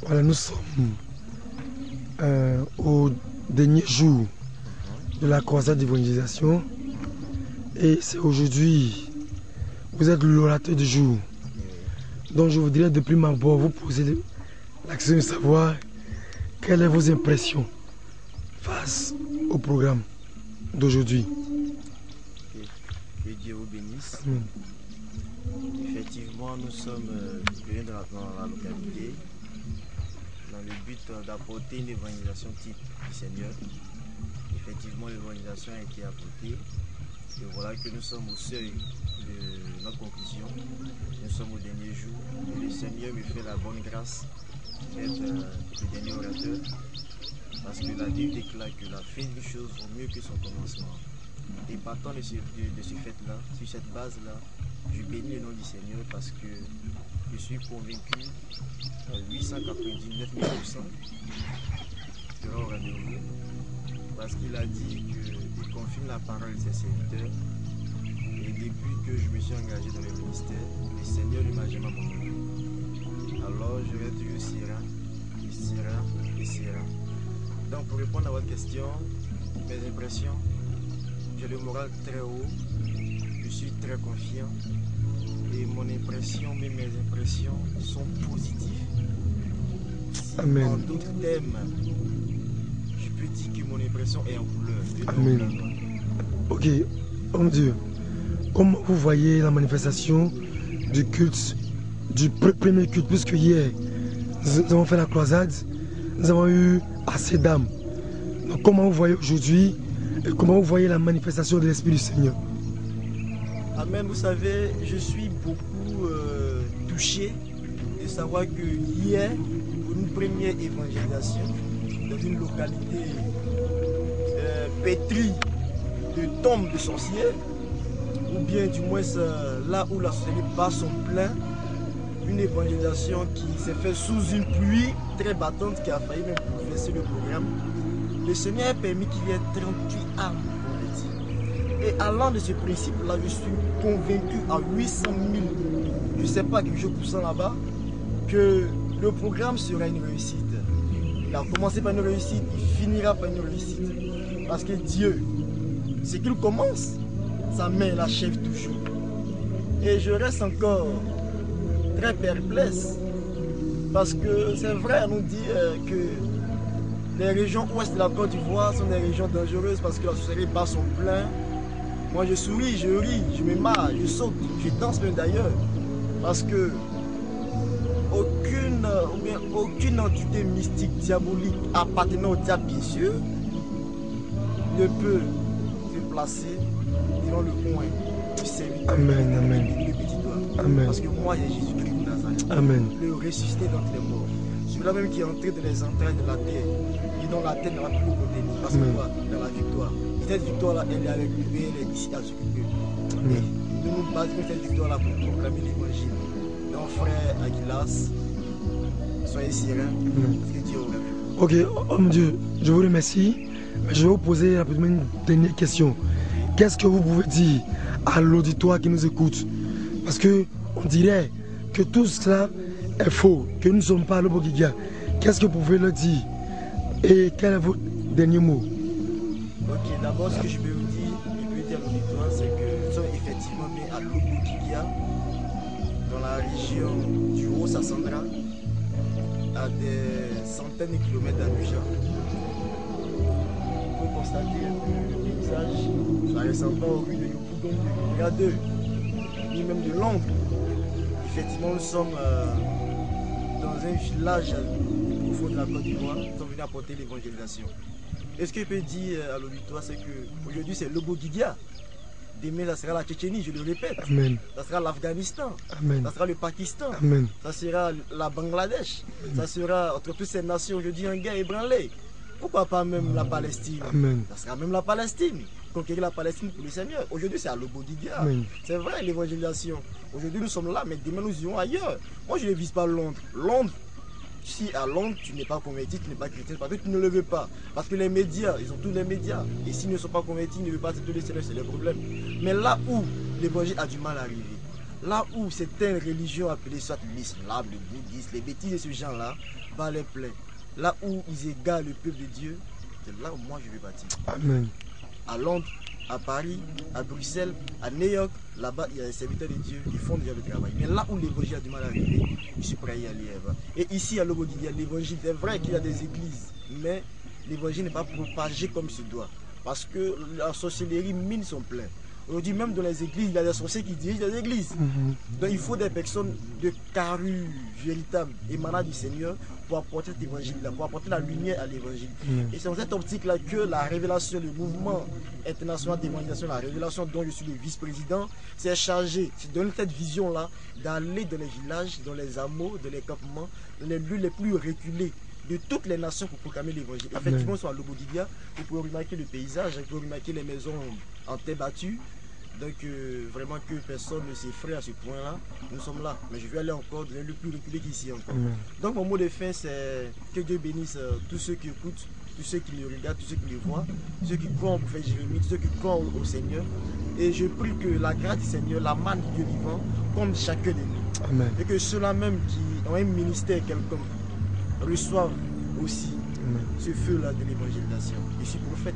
Voilà, nous sommes au dernier jour de la croisade d'évangélisation. Et c'est aujourd'hui, vous êtes l'orateur du jour. Donc je voudrais de prime abord vous poser la question de savoir quelles sont vos impressions face au programme d'aujourd'hui. Que Dieu vous bénisse. Amen. Effectivement, nous sommes venus dans la localité dans le but d'apporter une évangélisation type du Seigneur. Effectivement, l'évangélisation a été apportée. Et voilà que nous sommes au seuil de notre conclusion. Nous sommes au dernier jour. Et le Seigneur me fait la bonne grâce d'être le dernier orateur. Parce que la Bible déclare que la fin d'une chose vaut mieux que son commencement. Et partant de ce fait-là, sur cette base-là, je bénis le nom du Seigneur parce que je suis convaincu à 899 000% qu'il y aura un rendez-vous. Parce qu'il a dit qu'il confirme la parole de ses serviteurs. Et depuis que je me suis engagé dans le ministère, le Seigneur ne m'a jamais abandonné. Alors je vais toujours Syrah. Donc pour répondre à votre question, mes impressions, j'ai le moral très haut, je suis très confiant et mes impressions sont positives. Amen. En d'autres thèmes, je peux dire que mon impression est en couleur. Amen. Ok, homme Dieu, comment vous voyez la manifestation du culte, du premier culte, puisque hier, nous avons fait la croisade, nous avons eu assez d'âmes. Donc comment vous voyez aujourd'hui et comment vous voyez la manifestation de l'Esprit du Seigneur? Amen. Vous savez, je suis beaucoup touché de savoir que hier, pour une première évangélisation, dans une localité pétrie de tombes de sorciers, ou bien du moins là où la société bat son plein, une évangélisation qui s'est faite sous une pluie très battante qui a failli même bouleverser le programme. Le Seigneur a permis qu'il y ait 38 âmes converties. Et allant de ce principe-là, je suis convaincu à 800 000, je ne sais pas quelque chose pour ça là-bas, que le programme sera une réussite. Il a commencé par une réussite, il finira par une réussite. Parce que Dieu, ce qu'il commence, sa main l'achève toujours. Et je reste encore très perplexe. Parce que c'est vrai, on nous dit que les régions ouest de la Côte d'Ivoire sont des régions dangereuses parce que la société bat son plein. Moi je souris, je ris, je me marre, je saute, je danse même d'ailleurs. Parce que aucune entité mystique, diabolique, appartenant au diable bien sûr, ne peut se placer dans le coin du serviteur. Amen, amen. Le petit doigt. Amen. Parce que moi, il y a Jésus-Christ de Nazareth. Amen. Le ressuscité d'entre les morts. Celui-là même qui est entré dans les entrailles de la terre. Et dont la terre n'aura plus le contenir. Parce que quoi, dans la victoire. Cette victoire-là, elle est avec lui et elle est ici à ce que Amen. nous nous basons cette victoire-là pour proclamer l'évangile. Donc frère Aguilas, soyez sereins. Parce que Dieu aura vu. Ok, homme Dieu, je vous remercie. Mais je vais vous poser rapidement une dernière question. Qu'est-ce que vous pouvez dire à l'auditoire qui nous écoute? Parce qu'on dirait que tout cela est faux, que nous ne sommes pas à l'Obogiga. Qu'est-ce que vous pouvez leur dire? Et quel est votre dernier mot? Ok, d'abord ce que je peux vous dire, à l'auditoire, c'est que nous sommes effectivement bien à l'Obogiga, dans la région du Haut-Sassandra, à des centaines de kilomètres d'Abidjan. On peut constater le paysage, ça ressemble pas aux rues de Yopougon, de Gradeux, ni même de Londres. Effectivement, nous sommes dans un village profond de la Côte d'Ivoire. Nous sommes venus apporter l'évangélisation. Et ce que je peux dire à l'auditoire, c'est qu'aujourd'hui, c'est l'Obogiga. Demain, ça sera la Tchétchénie, je le répète. Amen. Ça sera l'Afghanistan. Amen. Ça sera le Pakistan. Amen. Ça sera la Bangladesh. Amen. Ça sera entre toutes ces nations aujourd'hui en guerre ébranlée. Pourquoi pas même la Palestine? Amen. Ça sera même la Palestine. Conquérir la Palestine pour le Seigneur. Aujourd'hui, c'est à l'Obogiga. C'est vrai, l'évangélisation. Aujourd'hui, nous sommes là, mais demain, nous irons ailleurs. Moi, je ne vise pas Londres. Londres, si à Londres, tu n'es pas converti, tu n'es pas chrétien, parce que tu ne le veux pas. Parce que les médias, ils ont tous les médias. Et s'ils ne sont pas convertis, ils ne veulent pas te laisser, c'est le problème. Mais là où l'évangile a du mal à arriver, Là où certaines religions appelées soit l'islam, le bouddhisme, les bêtises de ce genre-là, valaient plein. Là où ils égalent le peuple de Dieu, c'est là où moi je vais bâtir. Amen. À Londres, à Paris, à Bruxelles, à New York, là-bas, il y a des serviteurs de Dieu qui font déjà le travail. Mais là où l'évangile a du mal à arriver, je suis prêt à y aller. Et ici, à Lobodidia, l'évangile, c'est vrai qu'il y a des églises, mais l'évangile n'est pas propagé comme il se doit. Parce que la sorcellerie mine son plein. Aujourd'hui, même dans les églises, il y a des sorciers qui dirigent les églises. Donc il faut des personnes de carrure véritables, émanant du Seigneur, pour apporter cet évangile-là, pour apporter la lumière à l'évangile. Et c'est dans cette optique-là que la révélation, le mouvement international d'évangélisation, la révélation dont je suis le vice-président, s'est chargé, c'est donner cette vision-là, d'aller dans les villages, dans les hameaux, dans les campements, dans les lieux les plus reculés de toutes les nations pour proclamer l'évangile. Effectivement, sur Lobodidia, vous pouvez remarquer le paysage, vous pouvez remarquer les maisons en terre battue. Donc vraiment que personne ne s'effraie à ce point-là. Nous sommes là. Mais je vais aller encore dans le plus reculé qu'ici encore. Donc mon mot de fin, c'est que Dieu bénisse tous ceux qui écoutent, tous ceux qui le regardent, tous ceux qui le voient, ceux qui croient en prophète Jérémie, tous ceux qui croient au Seigneur. Et je prie que la grâce du Seigneur, la manne du Dieu vivant, comme chacun de nous. Amen. Et que ceux-là même qui ont un ministère quelconque reçoivent aussi ce feu-là de l'évangélisation. Je suis prophète.